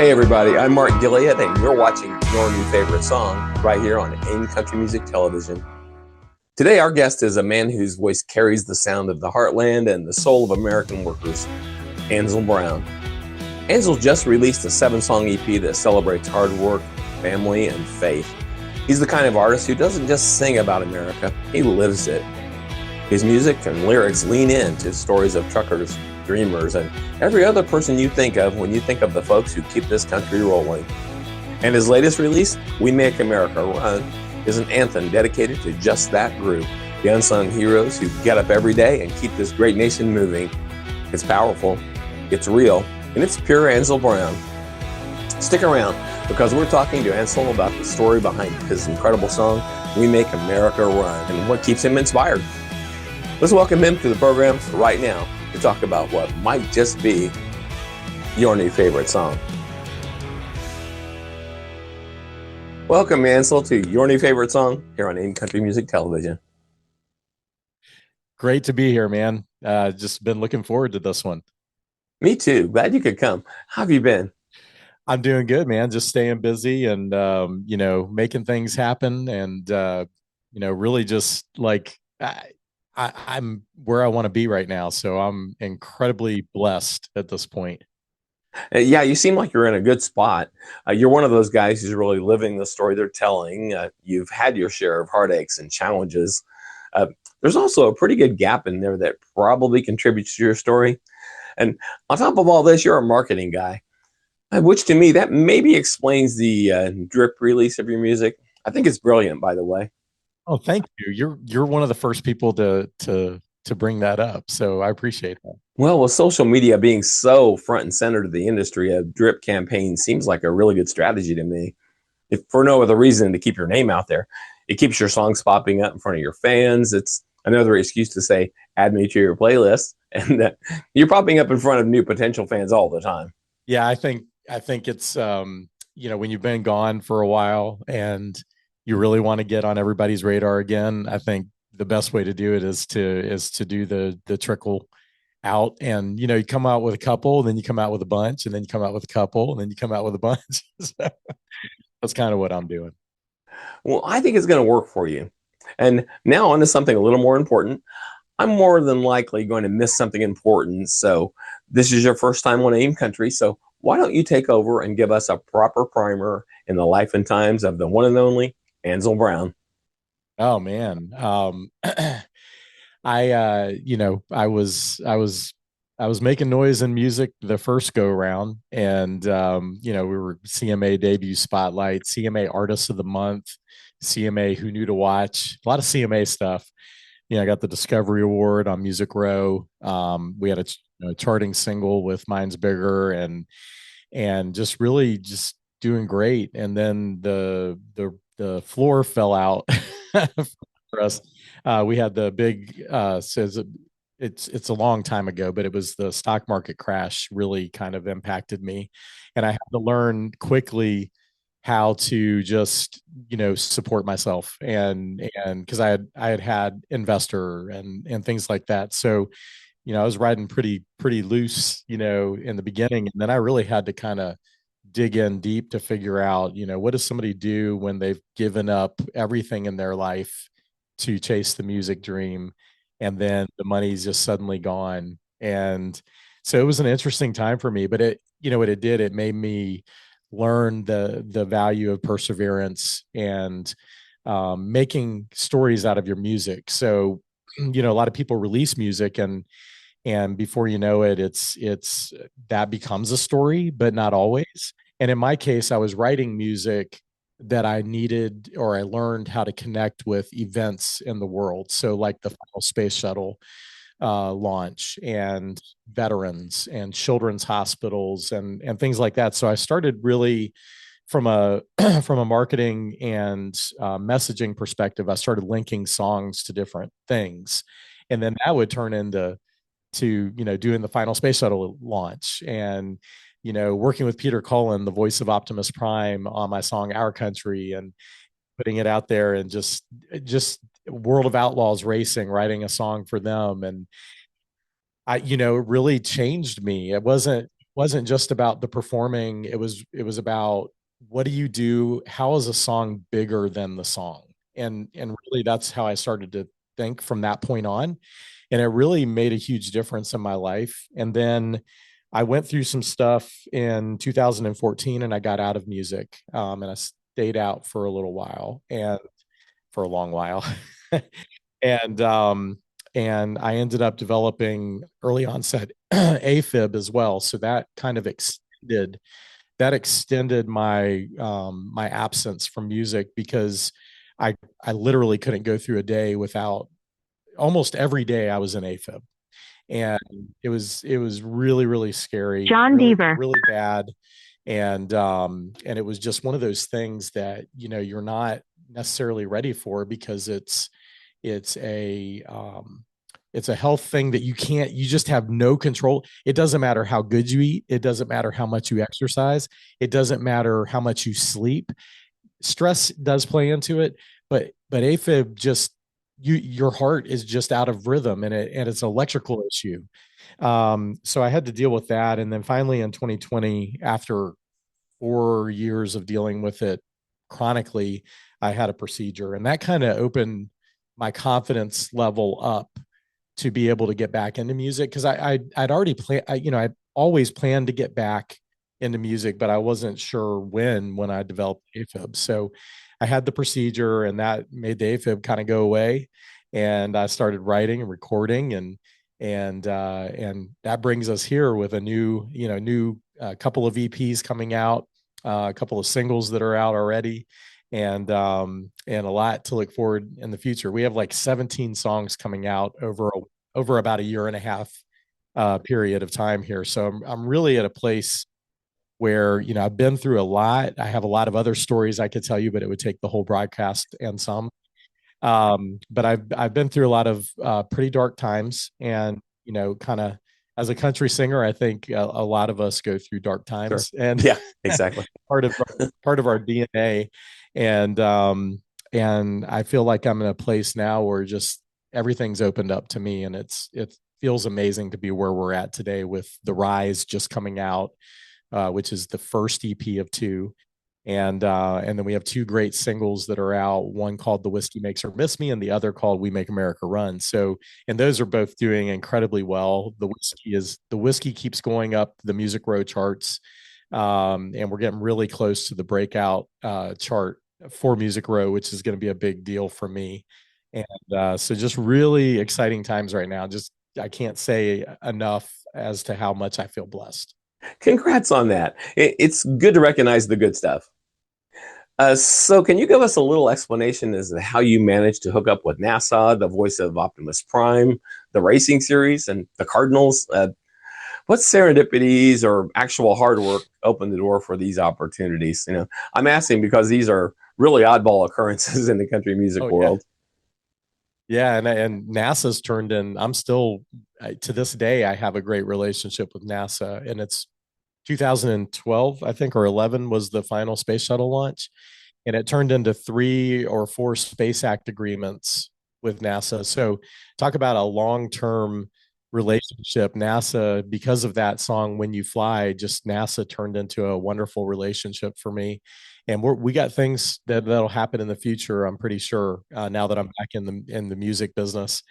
Hey everybody, I'm Mark Gilead, and you're watching your new favorite song right here on AIM Country Music Television. Today, our guest is a man whose voice carries the sound of the heartland and the soul of American workers, Ansel Brown. Ansel just released a 7-song EP that celebrates hard work, family, and faith. He's the kind of artist who doesn't just sing about America, he lives it. His music and lyrics lean into stories of truckers, dreamers, and every other person you think of when you think of the folks who keep this country rolling. And his latest release, We Make America Run, is an anthem dedicated to just that group, the unsung heroes who get up every day and keep this great nation moving. It's powerful, it's real, and it's pure Ansel Brown. Stick around, because we're talking to Ansel about the story behind his incredible song, We Make America Run, and what keeps him inspired. Let's welcome him to the program right now to talk about what might just be your new favorite song. Welcome, Ansel, to your new favorite song here on AIM Country Music Television. Great to be here, man. Just been looking forward to this one. Me too. Glad you could come. How have you been? I'm doing good, man. Just staying busy and making things happen, and really just like I'm where I want to be right now. So I'm incredibly blessed at this point. Yeah, you seem like you're in a good spot. You're one of those guys who's really living the story they're telling. You've had your share of heartaches and challenges. Uh, there's also a pretty good gap in there that probably contributes to your story. And on top of all this, you're a marketing guy, which to me, that maybe explains the drip release of your music. I think it's brilliant, by the way. Oh, thank you. You're one of the first people to bring that up. So I appreciate that. Well, with social media being so front and center to the industry, a drip campaign seems like a really good strategy to me. If for no other reason to keep your name out there, it keeps your songs popping up in front of your fans. It's another excuse to say, add me to your playlist. And you're popping up in front of new potential fans all the time. Yeah, I think it's when you've been gone for a while and you really want to get on everybody's radar again, I think the best way to do it is to do the trickle out, and you come out with a couple, then you come out with a bunch, and then you come out with a couple, and then you come out with a bunch. So that's kind of what I'm doing. Well, I think it's going to work for you. And now on to something a little more important. I'm more than likely going to miss something important. So this is your first time on AIM Country. So why don't you take over and give us a proper primer in the life and times of the one and only Ansel Brown? Oh man. I was making noise and music the first go around, and we were CMA debut spotlight, CMA artist of the month, CMA who knew to watch, a lot of CMA stuff. I got the Discovery Award on Music Row. We had a charting single with Mine's Bigger, and just really just doing great. And then the floor fell out for us. We had the big says it's a long time ago, but it was the stock market crash really kind of impacted me, and I had to learn quickly how to just support myself, and because I had investor and things like that. So I was riding pretty loose in the beginning, and then I really had to kind of dig in deep to figure out what does somebody do when they've given up everything in their life to chase the music dream, and then the money's just suddenly gone. And so it was an interesting time for me, but it made me learn the value of perseverance and making stories out of your music. So a lot of people release music, and before you know it, it's that becomes a story, but not always. And in my case, I was writing music that I needed, or I learned how to connect with events in the world. So like the final space shuttle launch, and veterans and children's hospitals, and things like that. So I started really from a from a marketing and messaging perspective. I started linking songs to different things, and then that would turn into doing the final space shuttle launch, and working with Peter Cullen, the voice of Optimus Prime, on my song Our Country, and putting it out there, and just World of Outlaws Racing, writing a song for them. And it really changed me. It wasn't wasn't just about the performing. It was about what do you do? How is a song bigger than the song? And really that's how I started to think from that point on. And it really made a huge difference in my life. And then I went through some stuff in 2014 and I got out of music. And I stayed out for a little while and for a long while. and and I ended up developing early onset AFib as well. So that extended my my absence from music because I literally couldn't go through a day without almost every day I was in AFib. And it was really, really scary, John really, Deaver. really bad. And it was just one of those things that, you're not necessarily ready for because it's a it's a health thing that you just have no control. It doesn't matter how good you eat, it doesn't matter how much you exercise, it doesn't matter how much you sleep. Stress does play into it, but AFib just your heart is just out of rhythm, and it's an electrical issue. So I had to deal with that, and then finally in 2020, after 4 years of dealing with it chronically, I had a procedure, and that kind of opened my confidence level up to be able to get back into music because I'd already planned. I always planned to get back into music, but I wasn't sure when I developed AFib. So I had the procedure, and that made the AFib kind of go away. And I started writing and recording, and that brings us here with a new couple of EPs coming out, a couple of singles that are out already, and a lot to look forward in the future. We have like 17 songs coming out over about a year and a half period of time here. So I'm really at a place where I've been through a lot. I have a lot of other stories I could tell you, but it would take the whole broadcast and some. But I've been through a lot of pretty dark times, and kind of as a country singer, I think a lot of us go through dark Sure. times, and Yeah, exactly. part of our DNA, and I feel like I'm in a place now where just everything's opened up to me, and it feels amazing to be where we're at today with The Rise just coming out, which is the first EP of two. And then we have two great singles that are out, one called The Whiskey Makes Her Miss Me and the other called We Make America Run. So, and those are both doing incredibly well. The whiskey keeps going up the Music Row charts. And we're getting really close to the breakout chart for Music Row, which is going to be a big deal for me. And so just really exciting times right now. Just I can't say enough as to how much I feel blessed. Congrats on that. It's good to recognize the good stuff. So can you give us a little explanation as to how you managed to hook up with NASA, the voice of Optimus Prime, the racing series, and the Cardinals? What serendipities or actual hard work opened the door for these opportunities? I'm asking because these are really oddball occurrences in the country music world. Yeah, and NASA's turned in. I'm still to this day I have a great relationship with NASA, and it's 2012 I think, or 11 was the final space shuttle launch, and it turned into 3 or 4 space act agreements with NASA. So talk about a long-term relationship. NASA, because of that song When You Fly, just NASA turned into a wonderful relationship for me. And we got things that'll happen in the future, I'm pretty sure, now that I'm back in the music business.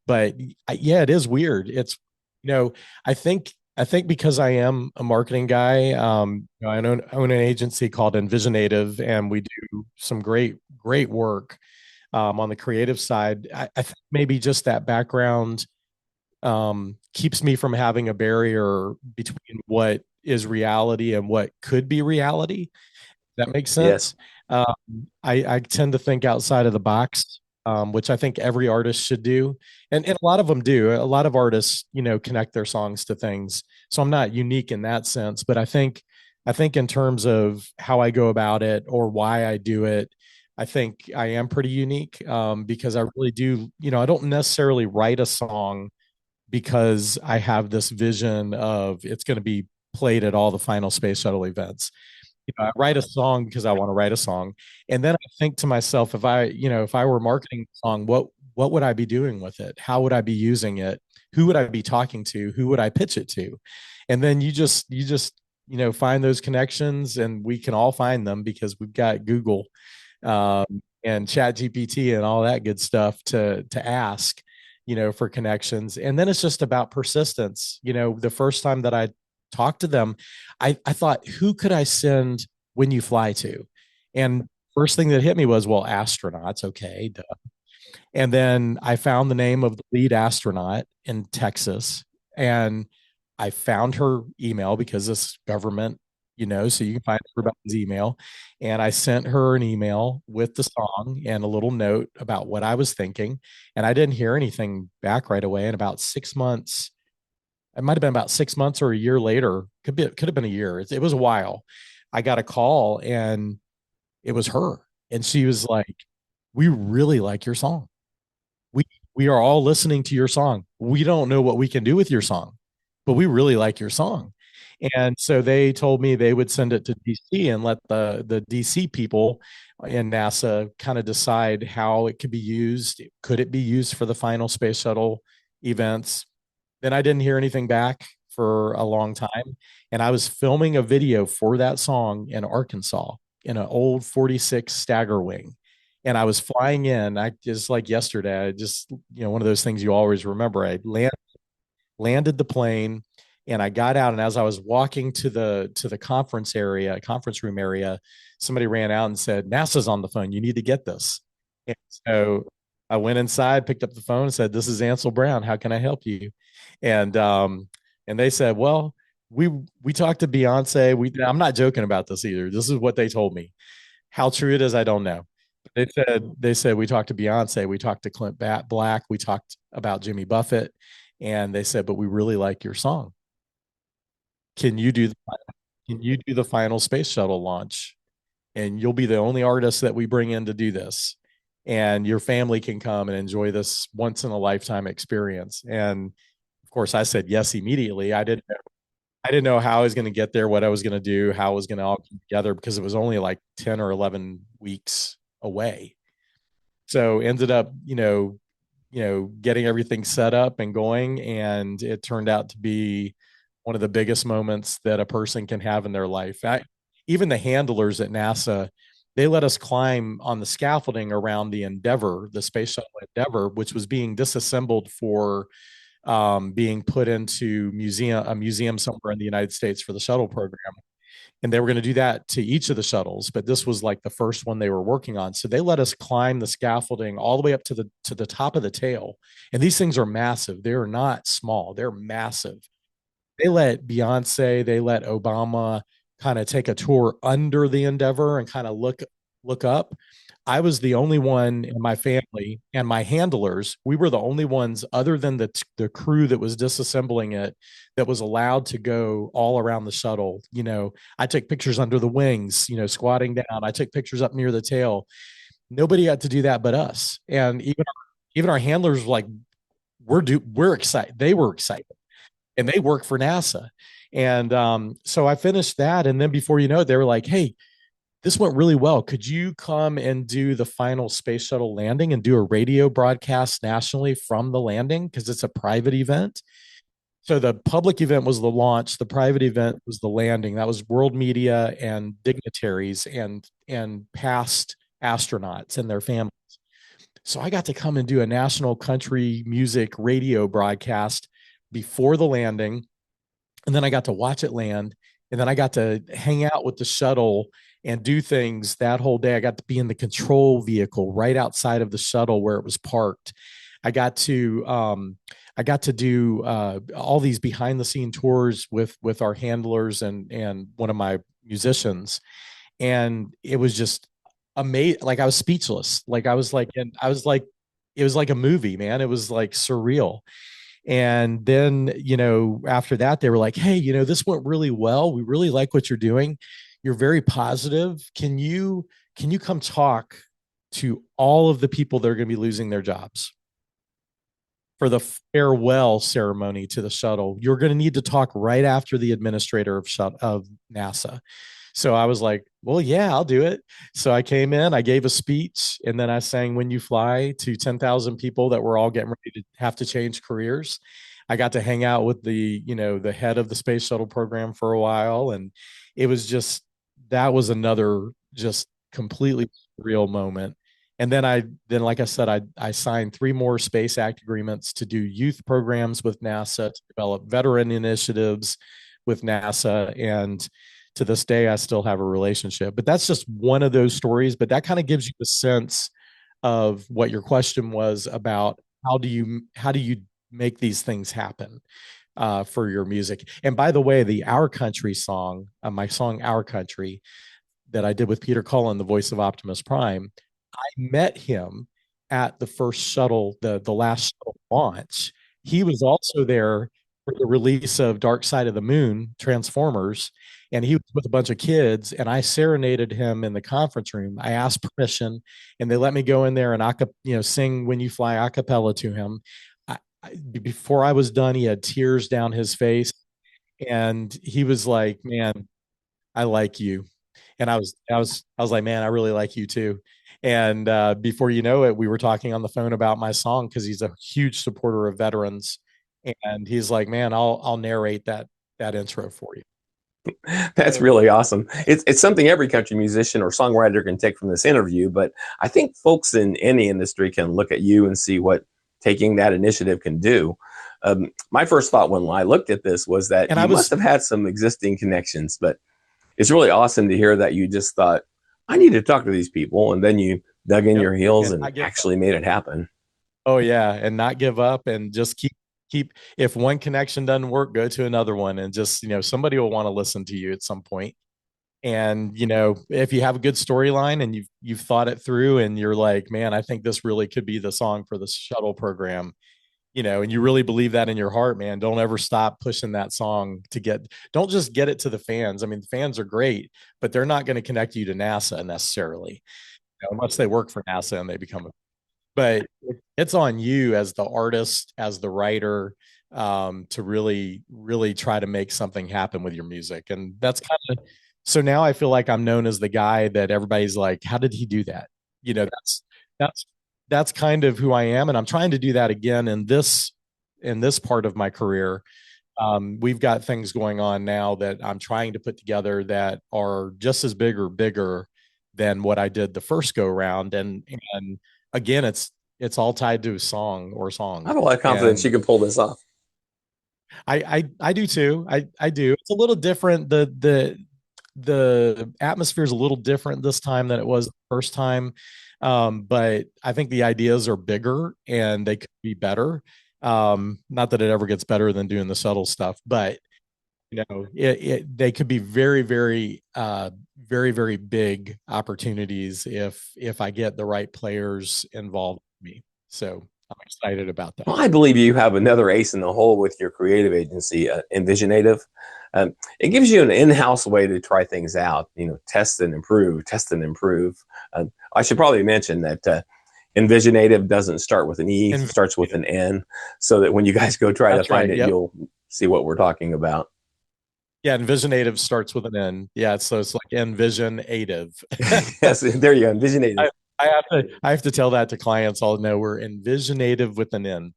But yeah, it is weird. It's you know I think because I am a marketing guy, I own an agency called Envisionative, and we do some great work on the creative side. I think maybe just that background keeps me from having a barrier between what is reality and what could be reality. That makes Yes. sense. Um, I tend to think outside of the box, which I think every artist should do, and a lot of them do. A lot of artists, connect their songs to things. So I'm not unique in that sense, but I think in terms of how I go about it or why I do it, I think I am pretty unique because I really do. I don't necessarily write a song because I have this vision of it's going to be played at all the final space shuttle events. I write a song because I want to write a song, and then I think to myself, if I were marketing a song, what would I be doing with it? How would I be using it? who would I be talking to? Who would I pitch it to? And then find those connections, and we can all find them because we've got Google and Chat GPT and all that good stuff to ask, for connections. And then it's just about persistence. The first time that I talked to them, I thought, who could I send When You Fly to? And first thing that hit me was, well, astronauts, okay, duh. And then I found the name of the lead astronaut in Texas, and I found her email because this government, so you can find everybody's email. And I sent her an email with the song and a little note about what I was thinking. And I didn't hear anything back right away. And about 6 months, it might have been about 6 months or a year later, could have been a year. It was a while. I got a call, and it was her. And she was like, "We really like your song. We we are all listening to your song. We don't know what we can do with your song, but we really like your song." And so they told me they would send it to DC and let the DC people in NASA kind of decide how it could be used. Could it be used for the final space shuttle events? Then I didn't hear anything back for a long time. And I was filming a video for that song in Arkansas in an old 46 Stagger Wing. And I was flying in. I just like yesterday, I just, one of those things you always remember. Landed the plane, and I got out. And as I was walking to the conference room area, somebody ran out and said, "NASA's on the phone. You need to get this." And so I went inside, picked up the phone, and said, "This is Ansel Brown. How can I help you?" And they said, "Well, we talked to Beyonce. I'm not joking about this either. This is what they told me. How true it is, I don't know. They said we talked to Beyonce, we talked to Clint Black, we talked about Jimmy Buffett, and they said, but we really like your song. Can you do the can you do the final space shuttle launch? And you'll be the only artist that we bring in to do this. And your family can come and enjoy this once in a lifetime experience." And of course, I said yes immediately. I didn't know how I was going to get there, what I was going to do, how it was going to all come together, because it was only like 10 or 11 weeks away. So ended up, getting everything set up and going. And it turned out to be one of the biggest moments that a person can have in their life. Even the handlers at NASA, they let us climb on the scaffolding around the Endeavour, the space shuttle Endeavour, which was being disassembled for being put into a museum somewhere in the United States for the shuttle program. And they were going to do that to each of the shuttles, but this was like the first one they were working on. So they let us climb the scaffolding all the way up to the top of the tail. And these things are massive. They're not small. They're massive. They let Beyonce, they let Obama kind of take a tour under the Endeavour and kind of look up. I was the only one in my family and my handlers. We were the only ones, other than the crew that was disassembling it, that was allowed to go all around the shuttle. I took pictures under the wings, squatting down. I took pictures up near the tail. Nobody got to do that but us. And even our handlers were like, we're excited. They were excited, and they work for NASA. And so I finished that, and then before you know it, they were like, "Hey, this went really well. Could you come and do the final space shuttle landing and do a radio broadcast nationally from the landing? Because it's a private event." So the public event was the launch. The private event was the landing. That was world media and dignitaries and past astronauts and their families. So I got to come and do a national country music radio broadcast before the landing. And then I got to watch it land. And then I got to hang out with the shuttle and do things that whole day. I got to be in the control vehicle right outside of the shuttle where it was parked. I got to do all these behind the scene tours with our handlers and one of my musicians, and it was just amazing. Like I was speechless. Like I was like, and I was like, it was like a movie, man. It was like surreal. And then, after that, they were like, "Hey, this went really well. We really like what you're doing. You're very positive. Can you come talk to all of the people that are going to be losing their jobs for the farewell ceremony to the shuttle? You're going to need to talk right after the administrator of NASA." So I was like, "Well, yeah, I'll do it." So I came in, I gave a speech, and then I sang "When You Fly" to 10,000 people that were all getting ready to have to change careers. I got to hang out with the head of the space shuttle program for a while, and it was just that was another just completely real moment. And then like I said, I signed 3 more Space Act agreements to do youth programs with NASA, to develop veteran initiatives with NASA, and to this day I still have a relationship. But that's just one of those stories. But that kind of gives you the sense of what your question was about how do you make these things happen for your music. And by the way, the Our Country song, my song Our Country, that I did with Peter Cullen, the voice of Optimus Prime, I met him at the first shuttle, the last shuttle launch. He was also there for the release of Dark Side of the Moon, Transformers, and he was with a bunch of kids. And I serenaded him in the conference room. I asked permission, and they let me go in there and sing "When You Fly" a cappella to him. Before I was done, he had tears down his face, and he was like, "Man, I like you." And I was like, man, I really like you too. And before you know it, we were talking on the phone about my song because he's a huge supporter of veterans. And he's like, man, I'll narrate that intro for you. That's really awesome. It's something every country musician or songwriter can take from this interview, but I think folks in any industry can look at you and see what taking that initiative can do. My first thought when I looked at this was that And I you must was have had some existing connections, but it's really awesome to hear that you just thought, I need to talk to these people. And then you dug in yep, your heels and and I give up. actually made it happen. Oh yeah, and not give up and just keep if one connection doesn't work, go to another one, and just somebody will want to listen to you at some point. And if you have a good storyline and you've thought it through and you're like, man, I think this really could be the song for the shuttle program, and you really believe that in your heart, man, don't ever stop pushing that song don't just get it to the fans. I mean, the fans are great, but they're not going to connect you to NASA necessarily, unless they work for NASA and they become a, but it's on you as the artist, as the writer, to really, really try to make something happen with your music. And that's kind of so now I feel like I'm known as the guy that everybody's like, how did he do that? That's that's kind of who I am, and I'm trying to do that again in this part of my career. We've got things going on now that I'm trying to put together that are just as big or bigger than what I did the first go round, and again, it's all tied to a song or I songs, have a lot of confidence and you can pull this off. I do too. I do. It's a little different. The atmosphere is a little different this time than it was the first time. But I think the ideas are bigger and they could be better. Not that it ever gets better than doing the subtle stuff, but they could be very, very, very, very big opportunities if I get the right players involved with me. So I'm excited about that. Well, I believe you have another ace in the hole with your creative agency, Envisionative. It gives you an in-house way to try things out, test and improve, test and improve. I should probably mention that Envisionative doesn't start with an E, it starts with an N, so that when you guys go try to That's find right. it, Yep. you'll see what we're talking about. Yeah, Envisionative starts with an N. Yeah, so it's like Envisionative. Yes, there you go, Envisionative. I, I have to tell that to clients. I'll know we're Envisionative with an N.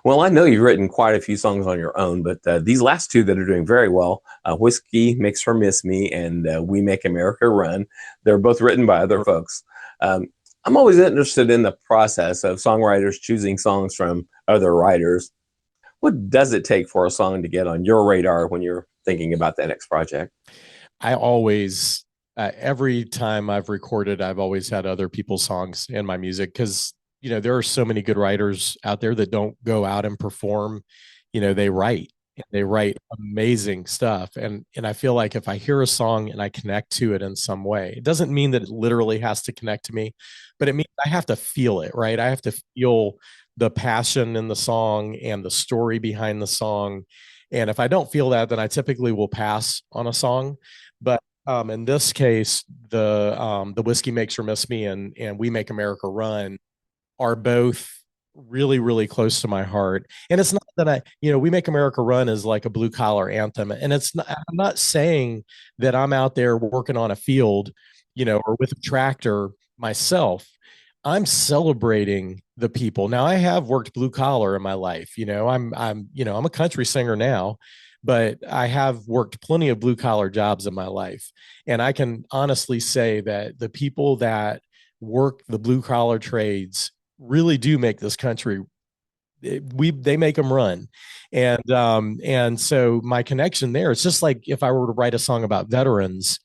Well, I know you've written quite a few songs on your own, but these last two that are doing very well, Whiskey Makes Her Miss Me and We Make America Run, they're both written by other folks. I'm always interested in the process of songwriters choosing songs from other writers. What does it take for a song to get on your radar when you're thinking about that next project? I always, every time I've recorded, I've always had other people's songs in my music because, there are so many good writers out there that don't go out and perform. They write. They write amazing stuff. And I feel like if I hear a song and I connect to it in some way, it doesn't mean that it literally has to connect to me, but it means I have to feel it, right? I have to feel the passion in the song and the story behind the song. And if I don't feel that, then I typically will pass on a song. But in this case, the Whiskey Makes Her Miss Me and We Make America Run are both really, really close to my heart. And it's not that We Make America Run is like a blue collar anthem. And I'm not saying that I'm out there working on a field, or with a tractor myself. I'm celebrating the people. Now I have worked blue collar in my life. I'm a country singer now, but I have worked plenty of blue collar jobs in my life. And I can honestly say that the people that work the blue collar trades really do make this country, they make them run. And so my connection there, it's just like if I were to write a song about veterans,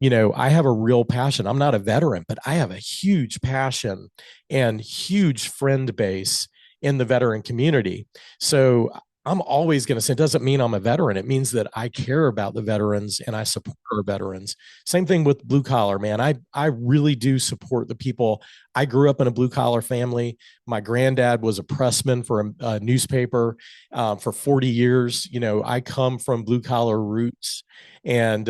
I have a real passion. I'm not a veteran, but I have a huge passion and huge friend base in the veteran community. So I'm always going to say, it doesn't mean I'm a veteran. It means that I care about the veterans and I support our veterans. Same thing with blue collar, man. I really do support the people. I grew up in a blue collar family. My granddad was a pressman for a newspaper for 40 years. I come from blue collar roots, and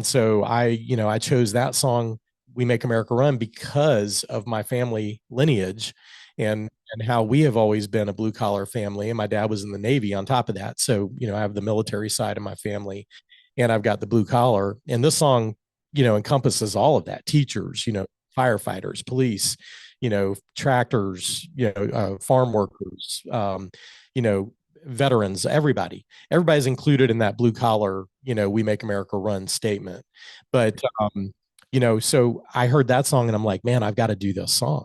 so I chose that song, "We Make America Run," because of my family lineage, and how we have always been a blue collar family. And my dad was in the Navy on top of that, so I have the military side of my family, and I've got the blue collar. And this song, encompasses all of that: teachers, firefighters, police, tractors, farm workers, you know, veterans, everybody's included in that blue collar, "We Make America Run" statement. But, so I heard that song and I'm like, man, I've got to do this song.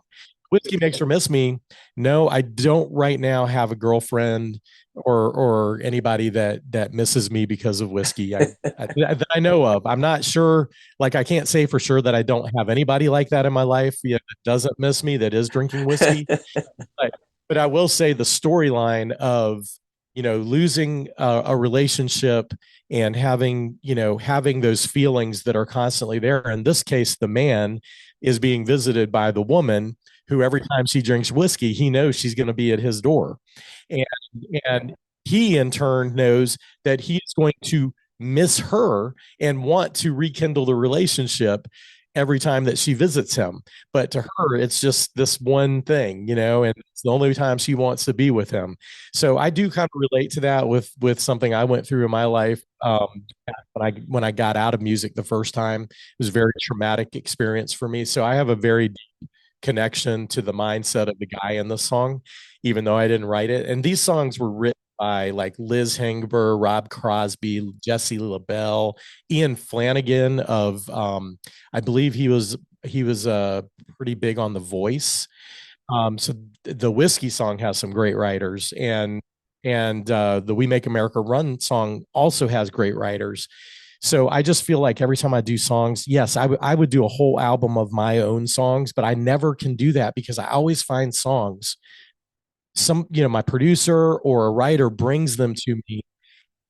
Whiskey Makes Her Miss Me. No, I don't right now have a girlfriend or anybody that misses me because of whiskey. That I know of. I'm not sure. Like, I can't say for sure that I don't have anybody like that in my life, that doesn't miss me, that is drinking whiskey. But, but I will say the storyline of, losing a relationship and having those feelings that are constantly there. In this case, the man is being visited by the woman who, every time she drinks whiskey, he knows she's going to be at his door. And, and he in turn knows that he is going to miss her and want to rekindle the relationship every time that she visits him. But to her, it's just this one thing, and it's the only time she wants to be with him. So I do kind of relate to that with something I went through in my life. When I got out of music the first time, it was a very traumatic experience for me. So I have a very deep connection to the mindset of the guy in the song, even though I didn't write it. And these songs were written by like Liz Hengber, Rob Crosby, Jesse LaBelle, Ian Flanagan of I believe he was pretty big on The Voice. So the Whiskey song has some great writers, and the "We Make America Run" song also has great writers. So I just feel like every time I do songs, yes, I would do a whole album of my own songs, but I never can do that because I always find songs. My producer or a writer brings them to me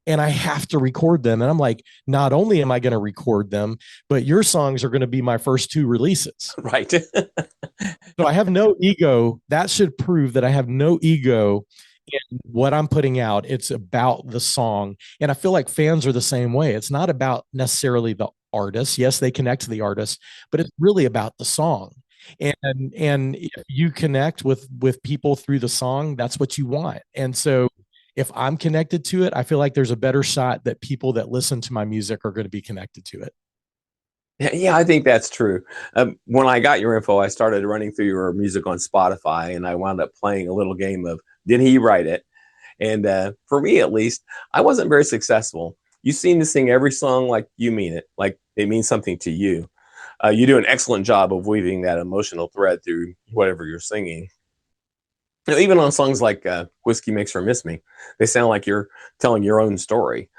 and I have to record them. And I'm like, not only am I going to record them, but your songs are going to be my first two releases. Right. So I have no ego. That should prove that I have no ego in what I'm putting out. It's about the song. And I feel like fans are the same way. It's not about necessarily the artist. Yes, they connect to the artist, but it's really about the song. And if you connect with people through the song, that's what you want. And so if I'm connected to it, I feel like there's a better shot that people that listen to my music are going to be connected to it. Yeah, I think that's true. When I got your info, I started running through your music on Spotify, and I wound up playing a little game of "Did he write it?" And for me, at least, I wasn't very successful. You seem to sing every song like you mean it, like it means something to you. You do an excellent job of weaving that emotional thread through whatever you're singing. Even on songs like "Whiskey Makes Her Miss Me," they sound like you're telling your own story.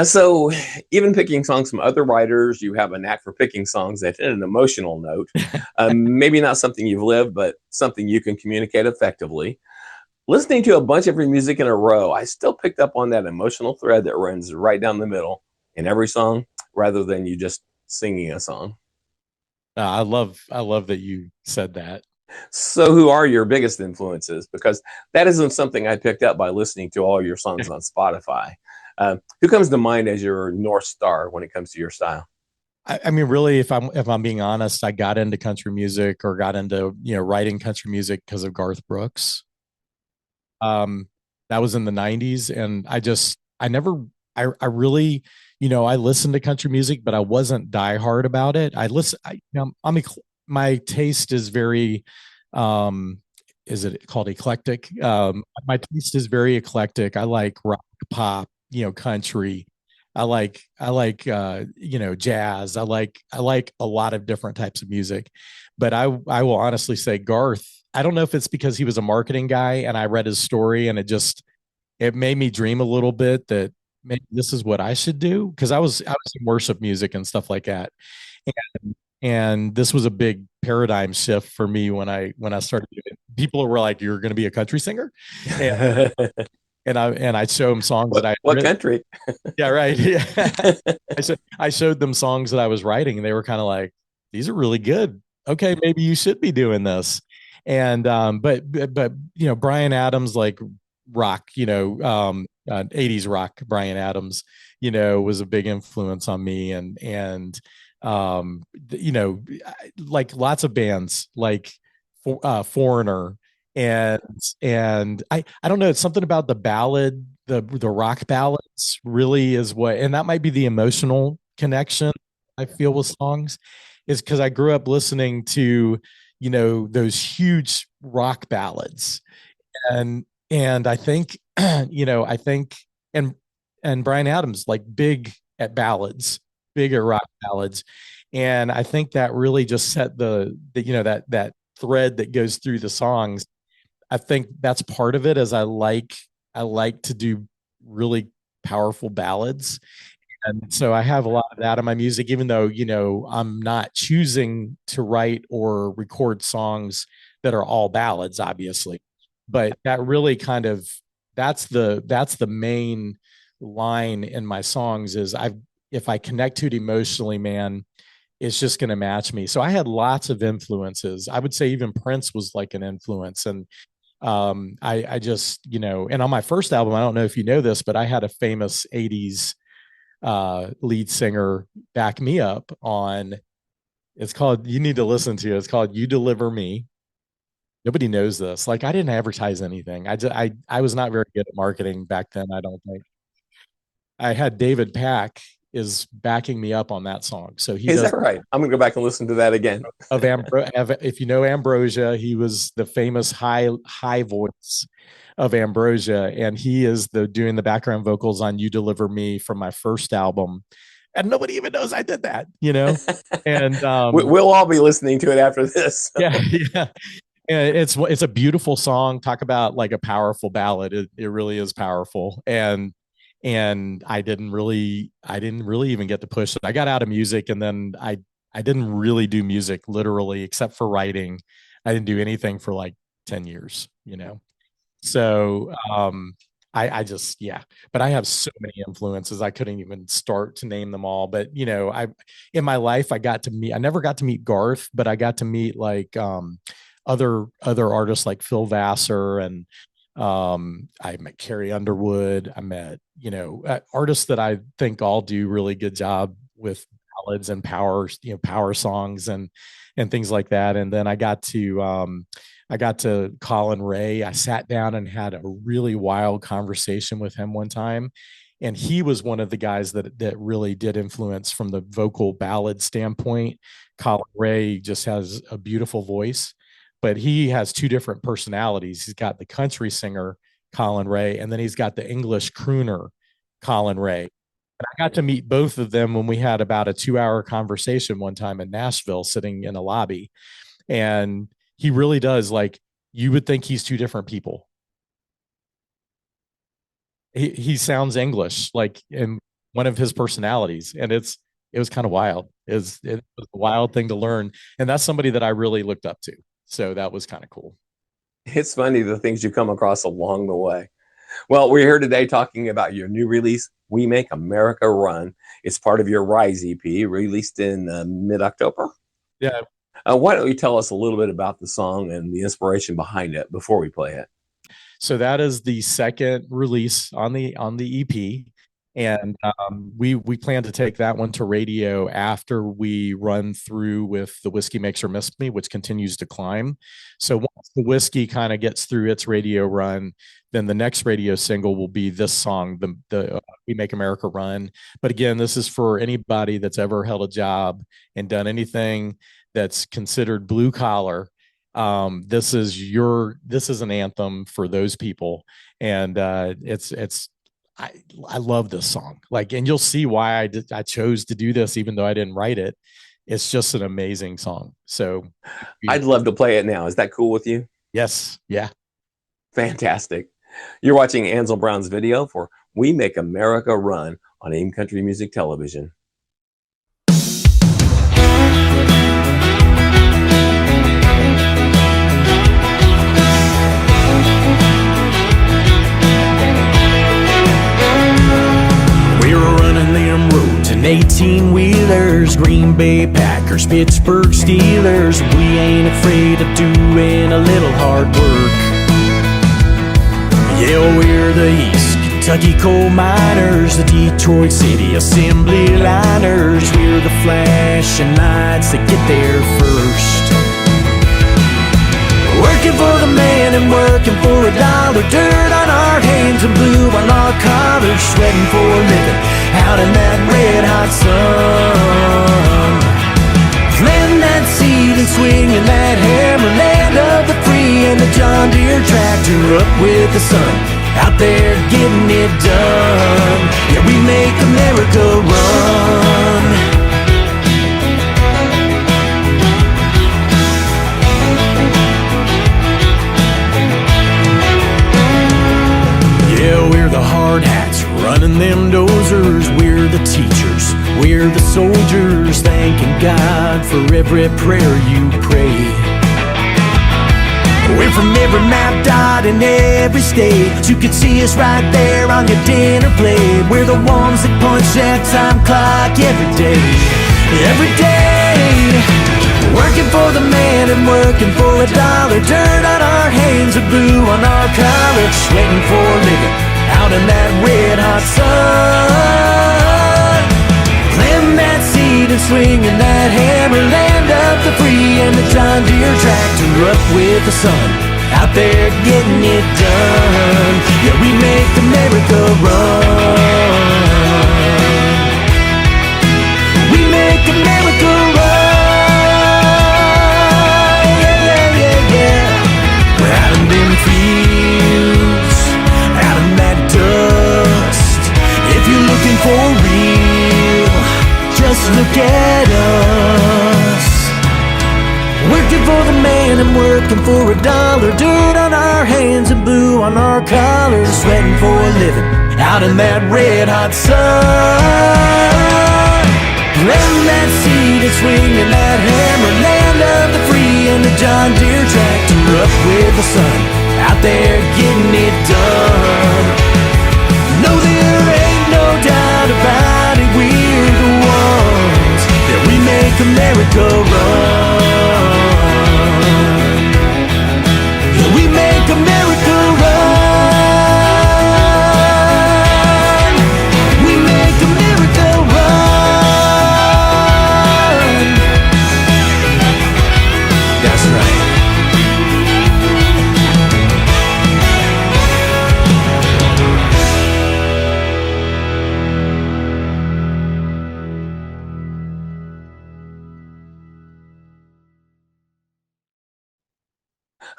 So, even picking songs from other writers, you have a knack for picking songs that hit an emotional note. Maybe not something you've lived, but something you can communicate effectively. Listening to a bunch of your music in a row, I still picked up on that emotional thread that runs right down the middle in every song, rather than you just singing a song. I love that you said that. So, who are your biggest influences? Because that isn't something I picked up by listening to all your songs on Spotify. Who comes to mind as your North Star when it comes to your style? I mean, really, if I'm being honest, I got into country music or got into writing country music because of Garth Brooks. Um, that was in the '90s, and I never, I really, I listened to country music, but I wasn't diehard about it. I listen, I'm my taste is very um is it called eclectic? My taste is very eclectic. I like rock, pop, country. I like jazz. I like a lot of different types of music. But I will honestly say Garth, I don't know if it's because he was a marketing guy and I read his story and it made me dream a little bit that maybe this is what I should do, because I was in worship music and stuff like that. And this was a big paradigm shift for me when I started doing it. People were like, "You're going to be a country singer," and and I showed them songs that I had What written. country? Yeah, right. Yeah. I showed them songs that I was writing, and they were kind of like, "These are really good. Okay, maybe you should be doing this." And but Brian Adams, like rock, 80s rock, Brian Adams, was a big influence on me, and you know, like lots of bands like Foreigner, and I don't know, it's something about the ballad, the rock ballads really is what, and that might be the emotional connection I feel with songs, is because I grew up listening to those huge rock ballads, and I think I think and Brian Adams, like big at ballads, big at rock ballads, and I think that really just set that thread that goes through the songs. I think that's part of it, as I like to do really powerful ballads, and so I have a lot of that in my music, even though I'm not choosing to write or record songs that are all ballads, obviously. But that really kind of that's the main line in my songs is I if I connect to it emotionally, man, it's just going to match me. So I had lots of influences. I would say even Prince was like an influence, and I just and on my first album, I don't know if you know this, but I had a famous '80s lead singer back me up on. It's called. You need to listen to it. It's called "You Deliver Me." Nobody knows this. Like I didn't advertise anything. I was not very good at marketing back then. I don't think. I had David Pack is backing me up on that song. So he Is does that right? I'm gonna go back and listen to that again. if you know Ambrosia, he was the famous high voice of Ambrosia, and he is the doing the background vocals on "You Deliver Me" from my first album, and nobody even knows I did that. And We'll all be listening to it after this. yeah, yeah. And it's a beautiful song. Talk about like a powerful ballad. It really is powerful. And I didn't really even get to push it. I got out of music, and then I didn't really do music literally except for writing. I didn't do anything for like 10 years. So I just yeah, but I have so many influences I couldn't even start to name them all. But I in my life I never got to meet Garth, but I got to meet like other artists like Phil Vassar, and I met Carrie Underwood. I met artists that I think all do really good job with ballads and power songs and things like that. And then I got to Colin Ray. I sat down and had a really wild conversation with him one time. And he was one of the guys that really did influence from the vocal ballad standpoint. Colin Ray just has a beautiful voice, but he has two different personalities. He's got the country singer, Colin Ray, and then he's got the English crooner, Colin Ray. And I got to meet both of them when we had about a 2-hour conversation one time in Nashville, sitting in a lobby. And he really does, like, you would think he's two different people. He sounds English, like in one of his personalities, and it was kind of wild. It was a wild thing to learn, and that's somebody that I really looked up to. So that was kind of cool. It's funny the things you come across along the way. Well, we're here today talking about your new release, We Make America Run. It's part of your Rise EP, released in mid-October. Yeah. Why don't you tell us a little bit about the song and the inspiration behind it before we play it? So that is the second release on the EP, and we plan to take that one to radio after we run through with the Whiskey Makes Her Miss Me, which continues to climb. So once the whiskey kind of gets through its radio run, then the next radio single will be this song, the We Make America Run. But again, this is for anybody that's ever held a job and done anything that's considered blue collar, this is an anthem for those people. And it's I I love this song. Like, and you'll see why I chose to do this, even though I didn't write it. It's just an amazing song. So, I'd love to play it now. Is that cool with you? yes, yeah. Fantastic. You're watching Ansel Brown's video for We Make America Run on AIM Country Music Television. We were running them roads in 18-wheelers, Green Bay Packers, Pittsburgh Steelers. We ain't afraid of doing a little hard work. Yeah, we're the East Kentucky coal miners, the Detroit City Assembly liners. We're the flashing lights that get there first. Working for the man and working for a dollar. Dirt on our hands and blue on our collars. Sweating for a living out in that red hot sun. Planting that seed and swinging that hammer. Land of the free and the John Deere tractor. Up with the sun, out there getting it done. Yeah, we make America run. Yeah, we're the hard hats running them dozers. We're the teachers, we're the soldiers, thanking God for every prayer you pray. We're from every map dot in every state, so you can see us right there on your dinner plate. We're the ones that punch that time clock every day. Every day, working for the man and working for a dollar. Dirt on our hands and blue on our collars. Sweating for a living out in that red hot sun. Planting that seed and swinging that hammer. Land of the free and the John Deere tractor. Up with the sun, out there getting it done. Yeah, we make America run. We make America run. Yeah, yeah, yeah, yeah. We're out in them fields, out in that dust. If you're looking for real, just look at us. Working for the man and working for a dollar. Dirt on our hands and blue on our collars. Sweating for a living out in that red hot sun. Planting that seed and swinging that hammer. Land of the free and the John Deere tractor. Up with the sun, out there getting it done. No, there ain't no doubt about it. We're the ones that we make America run. Yeah, we make America run. We make America run. That's right.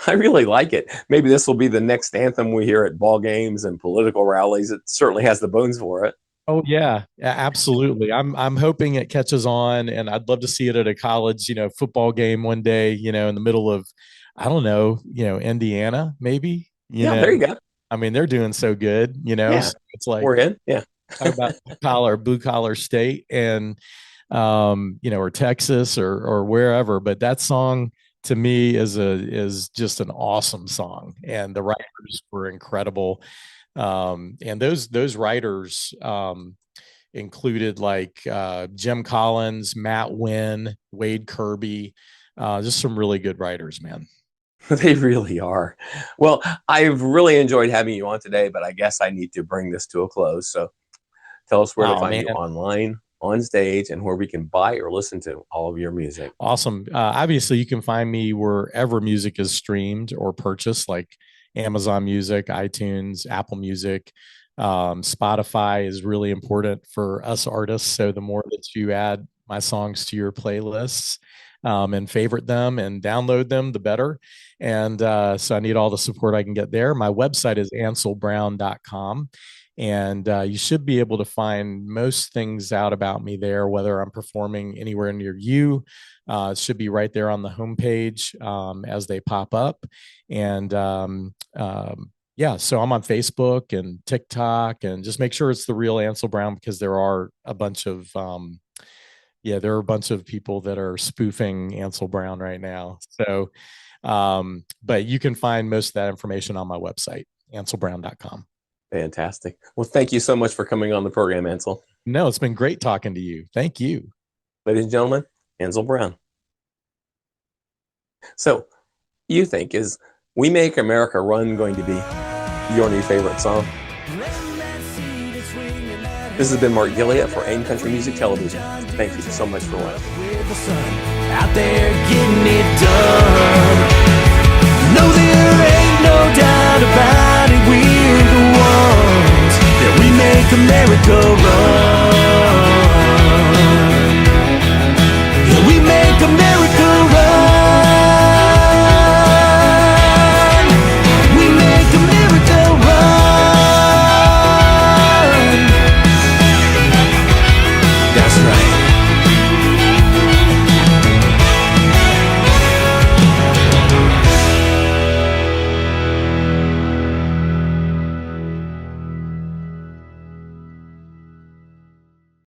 I really like it. Maybe this will be the next anthem we hear at ball games and political rallies. It certainly has the bones for it. Oh yeah, absolutely. I'm hoping it catches on, and I'd love to see it at a college, football game one day, in the middle of, I don't know, Indiana, maybe. Yeah, there you go. I mean, they're doing so good, Yeah. So it's like We're in. Yeah. talk about blue collar state, and or Texas or wherever. But that song to me is just an awesome song, and the writers were incredible. And those writers included like Jim Collins, Matt Wynn, Wade Kirby, just some really good writers, man. They really are. Well, I've really enjoyed having you on today, but I guess I need to bring this to a close. So tell us where to find you online, on stage, and where we can buy or listen to all of your music. Awesome. Obviously, you can find me wherever music is streamed or purchased, like Amazon Music, iTunes, Apple Music. Spotify is really important for us artists. So the more that you add my songs to your playlists, and favorite them and download them, the better. And so I need all the support I can get there. My website is anselbrown.com. And you should be able to find most things out about me there, whether I'm performing anywhere near you. It should be right there on the homepage as they pop up. And yeah, so I'm on Facebook and TikTok, and just make sure it's the real Ansel Brown, because there are a bunch of people that are spoofing Ansel Brown right now. So, but you can find most of that information on my website, anselbrown.com. Fantastic. Well, thank you so much for coming on the program, Ansel. No, it's been great talking to you. Thank you. Ladies and gentlemen, Ansel Brown. So, you think, is We Make America Run going to be your new favorite song? This has been Mark Gilliatt for AIM Country Music Television. Thank you so much for watching. Out there getting it done.